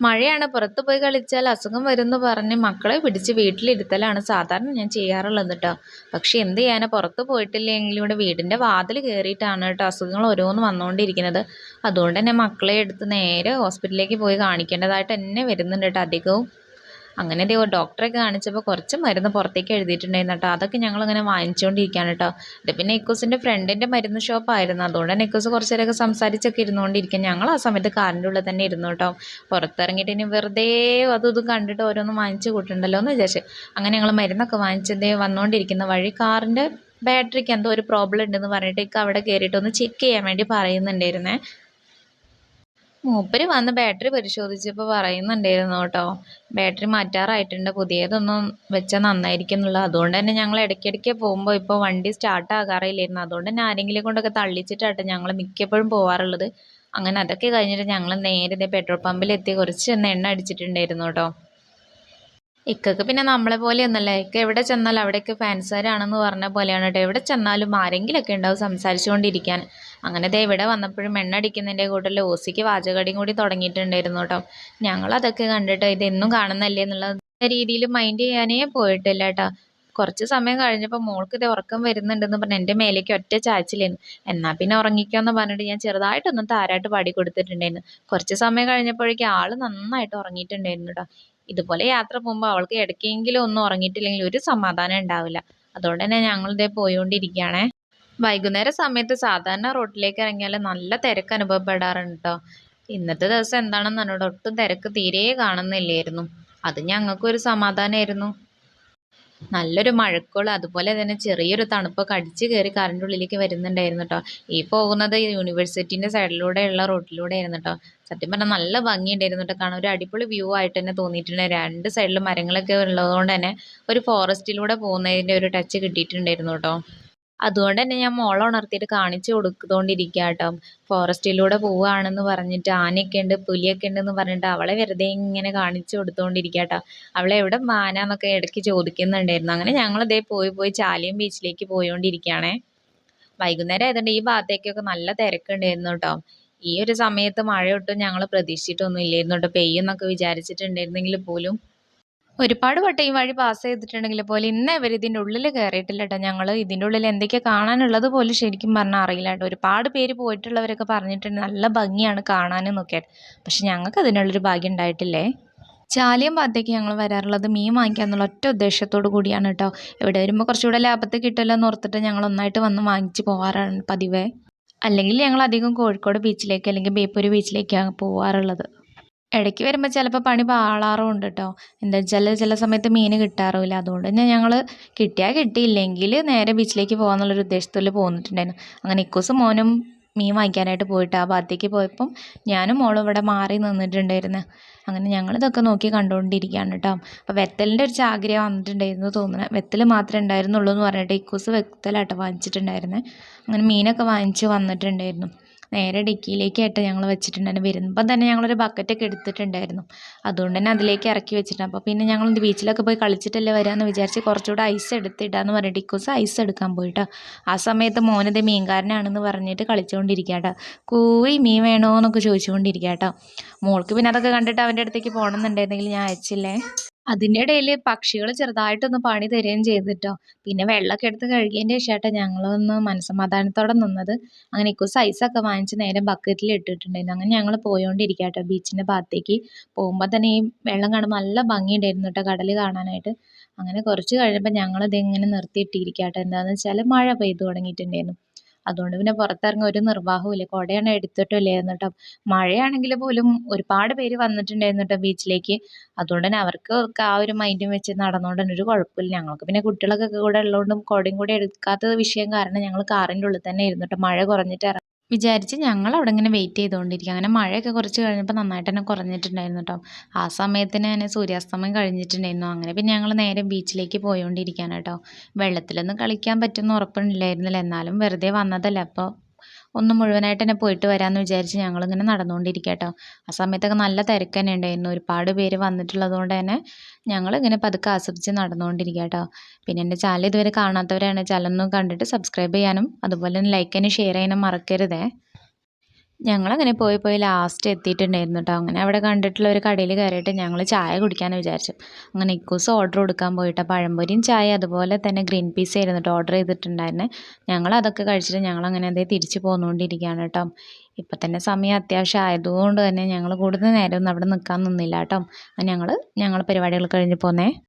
മഴയാണ് പുറത്ത് പോയി കളിച്ചാൽ അസുഖം വരുമെന്ന് പറഞ്ഞ് മക്കളെ പിടിച്ച് വീട്ടിലിരുത്തലാണ് സാധാരണ ഞാൻ ചെയ്യാറുള്ളത് കേട്ടോ. പക്ഷെ എന്ത് ചെയ്യാനാ, പുറത്ത് പോയിട്ടില്ലെങ്കിലും ഇവിടെ വീടിൻ്റെ വാതിൽ കയറിയിട്ടാണ് കേട്ടോ അസുഖങ്ങൾ ഓരോന്ന് വന്നുകൊണ്ടിരിക്കുന്നത്. അതുകൊണ്ട് തന്നെ മക്കളെ എടുത്ത് നേരെ ഹോസ്പിറ്റലിലേക്ക് പോയി കാണിക്കേണ്ടതായിട്ട് തന്നെ വരുന്നുണ്ട് കേട്ടോ അധികവും. അങ്ങനെ ഡോക്ടറൊക്കെ കാണിച്ചപ്പോൾ കുറച്ച് മരുന്ന് പുറത്തേക്ക് എഴുതിയിട്ടുണ്ടായിരുന്നു കേട്ടോ. അതൊക്കെ ഞങ്ങളിങ്ങനെ വാങ്ങിച്ചുകൊണ്ടിരിക്കുകയാണ് കേട്ടോ. ഇത് പിന്നെ ഇക്കൂസിൻ്റെ ഫ്രണ്ടിൻ്റെ മരുന്ന് ഷോപ്പായിരുന്നു. അതുകൊണ്ട് തന്നെ ഇക്കൂസ് കുറച്ച് നേരമൊക്കെ സംസാരിച്ചൊക്കെ ഇരുന്നുകൊണ്ടിരിക്കുക. ഞങ്ങൾ ആ സമയത്ത് കാറിൻ്റെ ഉള്ളിൽ തന്നെ ഇരുന്നു കേട്ടോ. പുറത്തിറങ്ങിയിട്ട് ഇനി വെറുതെ അതും ഇതും കണ്ടിട്ട് ഓരോന്ന് വാങ്ങിച്ച് കൂട്ടണ്ടല്ലോ എന്ന് വിചാരിച്ച് അങ്ങനെ ഞങ്ങൾ മരുന്നൊക്കെ വാങ്ങിച്ചതേ വന്നുകൊണ്ടിരിക്കുന്ന വഴി കാറിൻ്റെ ബാറ്ററിക്ക് എന്തോ ഒരു പ്രോബ്ലം ഉണ്ടെന്ന് പറഞ്ഞിട്ട് ഇക്ക അവിടെ കയറിയിട്ട് ഒന്ന് ചെക്ക് ചെയ്യാൻ വേണ്ടി പറയുന്നുണ്ടായിരുന്നേ. മൂപ്പര് വന്ന് ബാറ്ററി പരിശോധിച്ചപ്പോൾ പറയുന്നുണ്ടായിരുന്നു കേട്ടോ, ബാറ്ററി മാറ്റാറായിട്ടുണ്ട്, പുതിയതൊന്നും വെച്ചാൽ നന്നായിരിക്കും എന്നുള്ളത്. അതുകൊണ്ട് തന്നെ ഞങ്ങൾ ഇടയ്ക്കിടയ്ക്ക് പോകുമ്പോൾ ഇപ്പോൾ വണ്ടി സ്റ്റാർട്ട് ആകാറില്ലായിരുന്നു. അതുകൊണ്ട് തന്നെ ആരെങ്കിലും കൊണ്ടൊക്കെ തള്ളിച്ചിട്ടാട്ടോ ഞങ്ങൾ മിക്കപ്പോഴും പോകാറുള്ളത്. അങ്ങനെ അതൊക്കെ കഴിഞ്ഞിട്ട് ഞങ്ങൾ നേരെ പെട്രോൾ പമ്പിലെത്തി കുറച്ച് എണ്ണ അടിച്ചിട്ടുണ്ടായിരുന്നു കേട്ടോ. ഇക്കക്ക് പിന്നെ നമ്മളെ പോലെയൊന്നല്ല, ഇക്ക എവിടെ ചെന്നാലും അവിടേക്ക് ഫാൻസുകാരാണെന്ന് പറഞ്ഞ പോലെയാണ് കേട്ടോ. എവിടെ ചെന്നാലും ആരെങ്കിലുമൊക്കെ ഉണ്ടാവും സംസാരിച്ചുകൊണ്ടിരിക്കാൻ. അങ്ങനെ ദേ ഇവിടെ വന്നപ്പോഴും എണ്ണ അടിക്കുന്നതിൻ്റെ കൂട്ടത്തിൽ ഓസിക്ക് വാചകടിയും കൂടി തുടങ്ങിയിട്ടുണ്ടായിരുന്നു കേട്ടോ. ഞങ്ങളതൊക്കെ കണ്ടിട്ട് ഇതെന്നും കാണുന്നല്ലേ എന്നുള്ള രീതിയിൽ മൈൻഡ് ചെയ്യാനേ പോയിട്ടില്ല കേട്ടോ. കുറച്ച് സമയം കഴിഞ്ഞപ്പോൾ മോൾക്ക് ഇത് ഉറക്കം വരുന്നുണ്ടെന്ന് പറഞ്ഞ് എൻ്റെ മേലേക്ക് ഒറ്റ ചാച്ചിലായിരുന്നു. എന്നാൽ പിന്നെ ഉറങ്ങിക്കോന്ന് പറഞ്ഞിട്ട് ഞാൻ ചെറുതായിട്ടൊന്ന് താരാട്ട് പാടി കൊടുത്തിട്ടുണ്ടായിരുന്നു. കുറച്ച് സമയം കഴിഞ്ഞപ്പോഴേക്കും ആൾ നന്നായിട്ട് ഉറങ്ങിയിട്ടുണ്ടായിരുന്നു കേട്ടോ. ഇതുപോലെ യാത്ര പോകുമ്പോൾ അവൾക്ക് ഇടയ്ക്കെങ്കിലും ഒന്നും ഉറങ്ങിയിട്ടില്ലെങ്കിൽ ഒരു സമാധാനം ഉണ്ടാവില്ല. അതുകൊണ്ട് തന്നെ ഞങ്ങളിതേ പോയോണ്ടിരിക്കുകയാണേ. വൈകുന്നേര സമയത്ത് സാധാരണ റോട്ടിലേക്ക് ഇറങ്ങിയാൽ നല്ല തിരക്ക് അനുഭവപ്പെടാറുണ്ട് കേട്ടോ. ഇന്നത്തെ ദിവസം എന്താണെന്ന് എന്നോട് ഒട്ടും തിരക്ക് തീരെ കാണുന്നില്ലായിരുന്നു. അത് ഞങ്ങൾക്കൊരു സമാധാനമായിരുന്നു. നല്ലൊരു മഴക്കോള് അതുപോലെ തന്നെ ചെറിയൊരു തണുപ്പൊക്കെ അടിച്ച് കയറി കാറിൻ്റെ ഉള്ളിലേക്ക് വരുന്നുണ്ടായിരുന്നു കേട്ടോ. ഈ പോകുന്നത് യൂണിവേഴ്സിറ്റീൻ്റെ സൈഡിലൂടെയുള്ള റോട്ടിലൂടെ ആയിരുന്നു കേട്ടോ. സത്യം പറഞ്ഞാൽ നല്ല ഭംഗിയുണ്ടായിരുന്നു കേട്ടോ കാണാൻ. ഒരു അടിപൊളി വ്യൂ ആയിട്ട് തന്നെ തോന്നിയിട്ടുണ്ട്. രണ്ട് സൈഡിലും മരങ്ങളൊക്കെ ഉള്ളതുകൊണ്ട് തന്നെ ഒരു ഫോറസ്റ്റിലൂടെ പോകുന്നതിൻ്റെ ഒരു ടച്ച് കിട്ടിയിട്ടുണ്ടായിരുന്നു കേട്ടോ. അതുകൊണ്ട് തന്നെ ഞാൻ മോളെ ഉണർത്തിയിട്ട് കാണിച്ചു കൊടുത്തുകൊണ്ടിരിക്കുക കേട്ടോ. ഫോറസ്റ്റിലൂടെ പോവുകയാണെന്ന് പറഞ്ഞിട്ട് ആനയൊക്കെ ഉണ്ട് പുലിയൊക്കെ ഉണ്ടെന്ന് പറഞ്ഞിട്ട് അവളെ വെറുതെ ഇങ്ങനെ കാണിച്ചു കൊടുത്തുകൊണ്ടിരിക്കുക കേട്ടോ. അവളെ എവിടെ മാനാന്നൊക്കെ ഇടയ്ക്ക് ചോദിക്കുന്നുണ്ടായിരുന്നു. അങ്ങനെ ഞങ്ങളിതേ പോയി പോയി ചാലിയം ബീച്ചിലേക്ക് പോയോണ്ടിരിക്കുകയാണേ. വൈകുന്നേരം ആയതുകൊണ്ട് ഈ ഭാഗത്തേക്കൊക്കെ നല്ല തിരക്കുണ്ടായിരുന്നു കേട്ടോ. ഈ ഒരു സമയത്ത് മഴയൊട്ടും ഞങ്ങൾ പ്രതീക്ഷിച്ചിട്ടൊന്നും ഇല്ലായിരുന്നു കേട്ടോ, പെയ്യുന്നൊക്കെ വിചാരിച്ചിട്ടുണ്ടായിരുന്നെങ്കിൽ പോലും. ഒരുപാട് വട്ടം ഈ വഴി പാസ് ചെയ്തിട്ടുണ്ടെങ്കിൽ പോലും ഇന്ന് ഇവർ ഇതിൻ്റെ ഉള്ളിൽ കയറിയിട്ടില്ല കേട്ടോ. ഞങ്ങൾ ഇതിൻ്റെ ഉള്ളിൽ എന്തൊക്കെയാണ് കാണാനുള്ളത് പോലും ശരിക്കും പറഞ്ഞാൽ അറിയില്ല കേട്ടോ. ഒരുപാട് പേര് പോയിട്ടുള്ളവരൊക്കെ പറഞ്ഞിട്ടുണ്ട് നല്ല ഭംഗിയാണ് കാണാനെന്നൊക്കെ. പക്ഷെ ഞങ്ങൾക്ക് അതിനുള്ളൊരു ഭാഗ്യം ഉണ്ടായിട്ടില്ലേ. ചാലിയം ഭാഗത്തേക്ക് ഞങ്ങൾ വരാറുള്ളത് മീൻ വാങ്ങിക്കുക എന്നുള്ള ഒറ്റ ഉദ്ദേശത്തോടു കൂടിയാണ് കേട്ടോ. ഇവിടെ വരുമ്പോൾ കുറച്ചുകൂടെ ലാഭത്തിൽ കിട്ടുമല്ലോ എന്ന് ഓർത്തിട്ട് ഞങ്ങൾ ഒന്നായിട്ട് വന്ന് വാങ്ങിച്ച് പോകാറാണ് പതിവ്. അല്ലെങ്കിൽ ഞങ്ങൾ അധികം കോഴിക്കോട് ബീച്ചിലേക്ക് അല്ലെങ്കിൽ ബേപ്പൂർ ബീച്ചിലേക്കാണ് പോകാറുള്ളത്. ഇടയ്ക്ക് വരുമ്പോൾ ചിലപ്പോൾ പണി പാളാറുമുണ്ട് കേട്ടോ. എന്താ വെച്ചാൽ ചില സമയത്ത് മീൻ കിട്ടാറുമില്ല. അതുകൊണ്ട് തന്നെ ഞങ്ങൾ കിട്ടിയാൽ കിട്ടിയില്ലെങ്കിൽ നേരെ ബീച്ചിലേക്ക് പോകാമെന്നുള്ളൊരു ഉദ്ദേശത്തിൽ പോന്നിട്ടുണ്ടായിരുന്നു. അങ്ങനെ ഇക്കൂസും മോനും മീൻ വാങ്ങിക്കാനായിട്ട് പോയിട്ട് ആ ഭാഗത്തേക്ക് പോയപ്പം ഞാനും മോളും ഇവിടെ മാറി നിന്നിട്ടുണ്ടായിരുന്നു. അങ്ങനെ ഞങ്ങളിതൊക്കെ നോക്കി കണ്ടുകൊണ്ടിരിക്കുകയാണ് കേട്ടോ. അപ്പോൾ വെത്തലിൻ്റെ ഒരു ചാകര വന്നിട്ടുണ്ടായിരുന്നു തോന്നുന്നത്. വെത്തൽ മാത്രമേ ഉണ്ടായിരുന്നുള്ളൂ എന്ന് പറഞ്ഞിട്ട് ഇക്കൂസ് വെത്തലാട്ടോ വാങ്ങിച്ചിട്ടുണ്ടായിരുന്നത്. അങ്ങനെ മീനൊക്കെ വാങ്ങിച്ച് വന്നിട്ടുണ്ടായിരുന്നു. നേരെ ഡിക്കിയിലേക്കായിട്ട് ഞങ്ങൾ വെച്ചിട്ടുണ്ടായിരുന്നു. വരുമ്പം തന്നെ ഞങ്ങളൊരു ബക്കറ്റൊക്കെ എടുത്തിട്ടുണ്ടായിരുന്നു. അതുകൊണ്ട് തന്നെ അതിലേക്ക് ഇറക്കി വെച്ചിട്ടുണ്ട്. അപ്പോൾ പിന്നെ ഞങ്ങൾ ബീച്ചിലൊക്കെ പോയി കളിച്ചിട്ടല്ലേ വരാമെന്ന് വിചാരിച്ച് കുറച്ചുകൂടെ ഐസ് എടുത്തിടാന്ന് പറഞ്ഞിട്ട് ഇക്കൂസ് ഐസ് എടുക്കാൻ പോയിട്ടോ. ആ സമയത്ത് മോനിത് മീൻകാരനാണെന്ന് പറഞ്ഞിട്ട് കളിച്ചുകൊണ്ടിരിക്കുക കേട്ടോ. കൂയി മീൻ വേണോ എന്നൊക്കെ ചോദിച്ചുകൊണ്ടിരിക്കുക കേട്ടോ. മോൾക്ക് പിന്നെ അതൊക്കെ കണ്ടിട്ട് അവൻ്റെ അടുത്തേക്ക് പോകണമെന്നുണ്ടായിരുന്നെങ്കിൽ ഞാൻ അയച്ചില്ലേ. അതിൻ്റെ ഇടയിൽ പക്ഷികൾ ചെറുതായിട്ടൊന്ന് പണി തരുകയും ചെയ്തിട്ടോ. പിന്നെ വെള്ളമൊക്കെ എടുത്ത് കഴുകിയതിൻ്റെ ശേഷമായിട്ട് ഞങ്ങളൊന്ന് മനസ്സമാധാനത്തോടെ നിന്നത്. അങ്ങനെ ഇക്കൂസ് ഐസൊക്കെ വാങ്ങിച്ച് നേരെ ബക്കറ്റിൽ ഇട്ടിട്ടുണ്ടായിരുന്നു. അങ്ങനെ ഞങ്ങൾ പോയോണ്ടിരിക്കുക കേട്ടോ ബീച്ചിൻ്റെ ഭാഗത്തേക്ക്. പോകുമ്പോൾ തന്നെ ഈ വെള്ളം കാണുമ്പോൾ നല്ല ഭംഗിയുണ്ടായിരുന്നു കേട്ടോ കടൽ കാണാനായിട്ട്. അങ്ങനെ കുറച്ച് കഴിയുമ്പോൾ ഞങ്ങളിതിങ്ങനെ നിർത്തിയിട്ടിരിക്കുക കേട്ടോ. എന്താണെന്ന് വെച്ചാൽ മഴ പെയ്തു തുടങ്ങിയിട്ടുണ്ടായിരുന്നു. അതുകൊണ്ട് പിന്നെ പുറത്തിറങ്ങാൻ ഒരു നിർവാഹവും ഇല്ല. കുടയാണ് എടുത്തിട്ടില്ലായിരുന്നു കേട്ടോ. മഴയാണെങ്കിൽ പോലും ഒരുപാട് പേര് വന്നിട്ടുണ്ടായിരുന്നു കേട്ടോ ബീച്ചിലേക്ക്. അതുകൊണ്ട് തന്നെ അവർക്ക് ആ ഒരു മൈൻഡും വെച്ച് നടന്നുകൊണ്ട് തന്നെ ഒരു കുഴപ്പമില്ല. ഞങ്ങൾക്ക് പിന്നെ കുട്ടികളൊക്കെ കൂടെ ഉള്ളതുകൊണ്ടും കുടയും കൂടെ എടുക്കാത്ത വിഷയം കാരണം ഞങ്ങൾ കാറിൻ്റെ ഉള്ളിൽ തന്നെ ഇരുന്നു കേട്ടോ. മഴ കുറഞ്ഞിട്ട് വിചാരിച്ച് ഞങ്ങൾ അവിടെ ഇങ്ങനെ വെയിറ്റ് ചെയ്തുകൊണ്ടിരിക്കുക. അങ്ങനെ മഴയൊക്കെ കുറച്ച് കഴിഞ്ഞപ്പോൾ നന്നായിട്ട് തന്നെ കുറഞ്ഞിട്ടുണ്ടായിരുന്നു കേട്ടോ. ആ സമയത്തിന് തന്നെ സൂര്യാസ്തമയം കഴിഞ്ഞിട്ടുണ്ടായിരുന്നു. അങ്ങനെ പിന്നെ ഞങ്ങൾ നേരെ ബീച്ചിലേക്ക് പോയോണ്ടിരിക്കുകയാണ് കേട്ടോ. വെള്ളത്തിലൊന്നും കളിക്കാൻ പറ്റുമെന്ന് ഉറപ്പില്ലായിരുന്നില്ല. എന്നാലും വെറുതെ വന്നതല്ലേ, അപ്പോൾ ഒന്ന് മുഴുവനായിട്ട് തന്നെ പോയിട്ട് വരാമെന്ന് വിചാരിച്ച് ഞങ്ങളിങ്ങനെ നടന്നുകൊണ്ടിരിക്കുക കേട്ടോ. ആ സമയത്തൊക്കെ നല്ല തിരക്ക് തന്നെ ഉണ്ടായിരുന്നു. ഒരുപാട് പേര് വന്നിട്ടുള്ളത് കൊണ്ട് തന്നെ ഞങ്ങളിങ്ങനെ പതുക്കെ ആസ്വദിച്ച് നടന്നുകൊണ്ടിരിക്കുക കേട്ടോ. പിന്നെ എൻ്റെ ചാനൽ ഇതുവരെ കാണാത്തവരാണ് ചാനൽ ഒന്ന് കണ്ടിട്ട് സബ്സ്ക്രൈബ് ചെയ്യാനും അതുപോലെ തന്നെ ലൈക്ക് ചെയ്യാനും ഷെയർ ചെയ്യാനും മറക്കരുതേ. ഞങ്ങളങ്ങനെ പോയി പോയി ലാസ്റ്റ് എത്തിയിട്ടുണ്ടായിരുന്നു കേട്ടോ. അങ്ങനെ അവിടെ കണ്ടിട്ടുള്ള ഒരു കടയിൽ കയറിയിട്ട് ഞങ്ങൾ ചായ കുടിക്കാമെന്ന് വിചാരിച്ചു. അങ്ങനെ ഇക്കൂസ് ഓർഡർ കൊടുക്കാൻ പോയിട്ട് പഴംപൊരിയും ചായ അതുപോലെ തന്നെ ഗ്രീൻ പീസ് ആയിരുന്നു കേട്ടോ ഓർഡർ ചെയ്തിട്ടുണ്ടായിരുന്നത്. ഞങ്ങൾ അതൊക്കെ കഴിച്ചിട്ട് ഞങ്ങളങ്ങനെ അതേ തിരിച്ച് പോന്നുകൊണ്ടിരിക്കുകയാണ് കേട്ടോ. ഇപ്പം തന്നെ സമയം അത്യാവശ്യം ആയതുകൊണ്ട് തന്നെ ഞങ്ങൾ കൂടുതൽ നേരമൊന്നും അവിടെ നിൽക്കാൻ നിന്നില്ല കേട്ടോ. ഞങ്ങൾ പരിപാടികൾ കഴിഞ്ഞ് പോന്നേ.